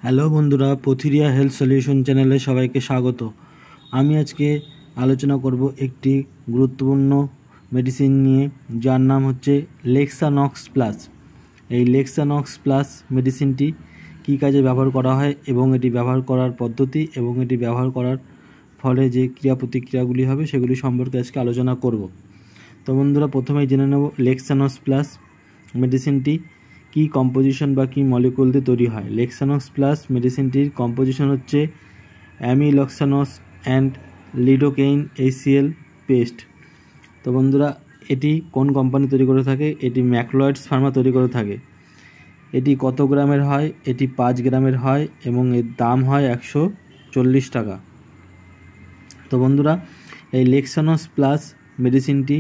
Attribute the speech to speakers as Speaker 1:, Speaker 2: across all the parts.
Speaker 1: Hello বন্ধুরা, পথিরিয়া health solution চ্যানেলে সবাইকে স্বাগত। আমি আজকে আলোচনা করব একটি গুরুত্বপূর্ণ মেডিসিন নিয়ে, যার নাম হচ্ছে লেক্সানক্স প্লাস। এই লেক্সানক্স প্লাস মেডিসিনটি কী কাজে ব্যবহার করা হয় এবং এটি ব্যবহার করার পদ্ধতি এবং এটি ব্যবহার করার ফলে যে ক্রিয়া প্রতিক্রিয়াগুলি হবে সেগুলি সম্পর্কে আজকে আলোচনা করব। তো বন্ধুরা, প্রথমেই জেনে নেব লেক্সানক্স প্লাস মেডিসিনটি কি কম্পোজিশন বা কি মলিকুল দিয়ে তৈরি হয়। লেক্সানক্স প্লাস মেডিসিনটির কম্পোজিশন হচ্ছে অ্যামিলক্সানস অ্যান্ড লিডোকেইন HCl পেস্ট। তো বন্ধুরা, এটি কোন কোম্পানি তৈরি করে থাকে? এটি ম্যাকলয়েডস ফার্মা তৈরি করে থাকে। এটি কত গ্রামের হয়? এটি 5 গ্রামের হয় এবং এর দাম হয় 140 টাকা। তো বন্ধুরা, এই লেক্সানক্স প্লাস মেডিসিনটি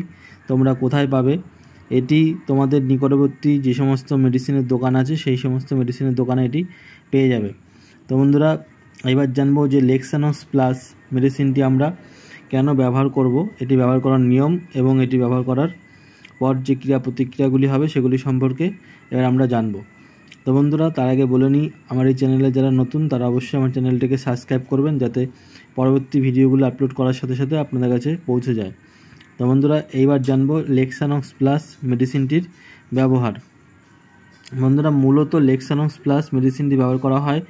Speaker 1: তোমরা কোথায় পাবে? এটি তোমাদের নিকটবর্তী যে সমস্ত মেডিসিনের দোকান আছে সেই সমস্ত মেডিসিনের দোকানে এটি পেয়ে যাবে। তো বন্ধুরা, এবার জানবো যে লেক্সানক্স প্লাস মেডিসিনটি আমরা কেন ব্যবহার করব, এটি ব্যবহার করার নিয়ম এবং এটি ব্যবহার করার পর যে ক্রিয়া প্রতিক্রিয়াগুলি হবে সেগুলি সম্পর্কে এবার আমরা জানবো। তো বন্ধুরা, তার আগে বলে নিই, আমার এই চ্যানেলে যারা নতুন তারা অবশ্যই আমার চ্যানেলটিকে সাবস্ক্রাইব করবেন, যাতে পরবর্তী ভিডিওগুলো আপলোড করার সাথে সাথে আপনাদের কাছে পৌঁছে যায়। তো বন্ধুরা, এইবার জানবো লেক্সানক্স প্লাস মেডিসিনটির ব্যবহার। বন্ধুরা, মূলত লেক্সানক্স প্লাস মেডিসিনটি ব্যবহার করা হয়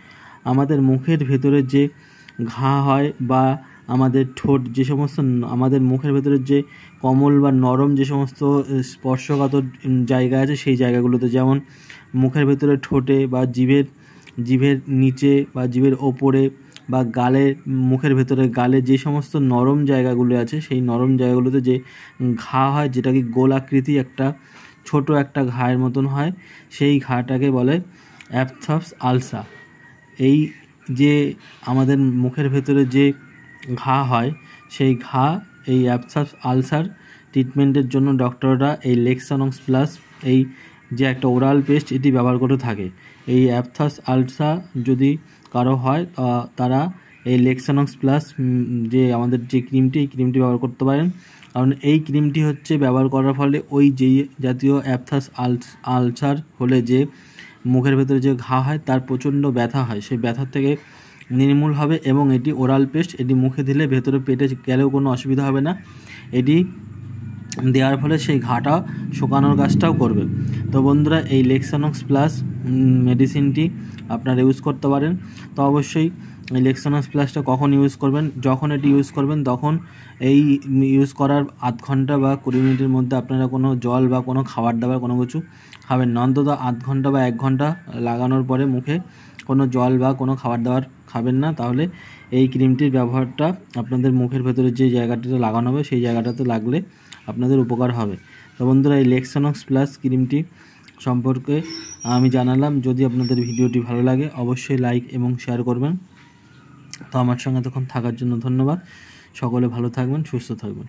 Speaker 1: আমাদের মুখের ভেতরে যে ঘা হয় বা আমাদের ঠোঁট, যে সমস্ত আমাদের মুখের ভেতরে যে কোমল বা নরম যে সমস্ত স্পর্শকাতর জায়গা আছে সেই জায়গাগুলোতে, যেমন মুখের ভেতরে ঠোঁটে বা জিভের নিচে বা জিভের ওপরে বা গালের, মুখের ভেতরে গালে যে সমস্ত নরম জায়গাগুলো আছে সেই নরম জায়গাগুলোতে যে ঘা হয়, যেটা কি গোল আকৃতি একটা ছোট একটা ঘায়ের মতন হয়, সেই ঘাটাকে বলে অ্যাপথস আলসার। এই যে আমাদের মুখের ভেতরে যে ঘা হয় সেই ঘা, এই অ্যাপথস আলসার ট্রিটমেন্টের জন্য ডক্টররা এই লেক্সানক্স প্লাস, এই যে একটা ওরাল পেস্ট, এটি ব্যবহার করে থাকে। এই অ্যাপথস আলসার যদি কারো হয় তারা এই লেক্সানক্স প্লাস যে আমাদের যে ক্রিমটি, এই ক্রিমটি ব্যবহার করতে পারেন। কারণ এই ক্রিমটি হচ্ছে ব্যবহার করার ফলে ওই যেই জাতীয় অ্যাপথস আলসার হলে যে মুখের ভেতরে যে ঘা হয় তার প্রচণ্ড ব্যথা হয়, সেই ব্যথার থেকে নির্মূল হবে এবং এটি ওরাল পেস্ট, এটি মুখে দিলে ভেতরে পেটে গেলেও কোনো অসুবিধা হবে না। এটি দেওয়ার ফলে সেই ঘাটা শুকানোর কাজটাও করবে। তো বন্ধুরা, এই লেক্সানক্স প্লাস মেডিসিনটি আপনারা ইউজ করতে পারেন। তো অবশ্যই এই লেক্সানক্স প্লাসটা কখন ইউজ করবেন? যখন এটি ইউজ করবেন তখন এই ইউজ করার আধ ঘন্টা বা 20 মিনিটের মধ্যে আপনারা কোনো জল বা কোনো খাবার দাবার কোনো কিছু খাবেন না। অন্তত আধ ঘন্টা বা 1 ঘন্টা লাগানোর পরে মুখে কোনো জল বা কোনো খাবার দাবার খাবেন না, তাহলে এই ক্রিমটির ব্যবহারটা আপনাদের মুখের ভেতরে যে জায়গাটাতে লাগানো হবে সেই জায়গাটাতে লাগলে আপনাদের উপকার হবে। তো বন্ধুরা, এই লেক্সানক্স প্লাস ক্রিমটি সম্পর্কে আমি জানালাম। যদি আপনাদের ভিডিওটি ভালো লাগে অবশ্যই লাইক এবং শেয়ার করবেন। তো আমার সঙ্গে তখন থাকার জন্য ধন্যবাদ। সকলে ভালো থাকবেন, সুস্থ থাকবেন।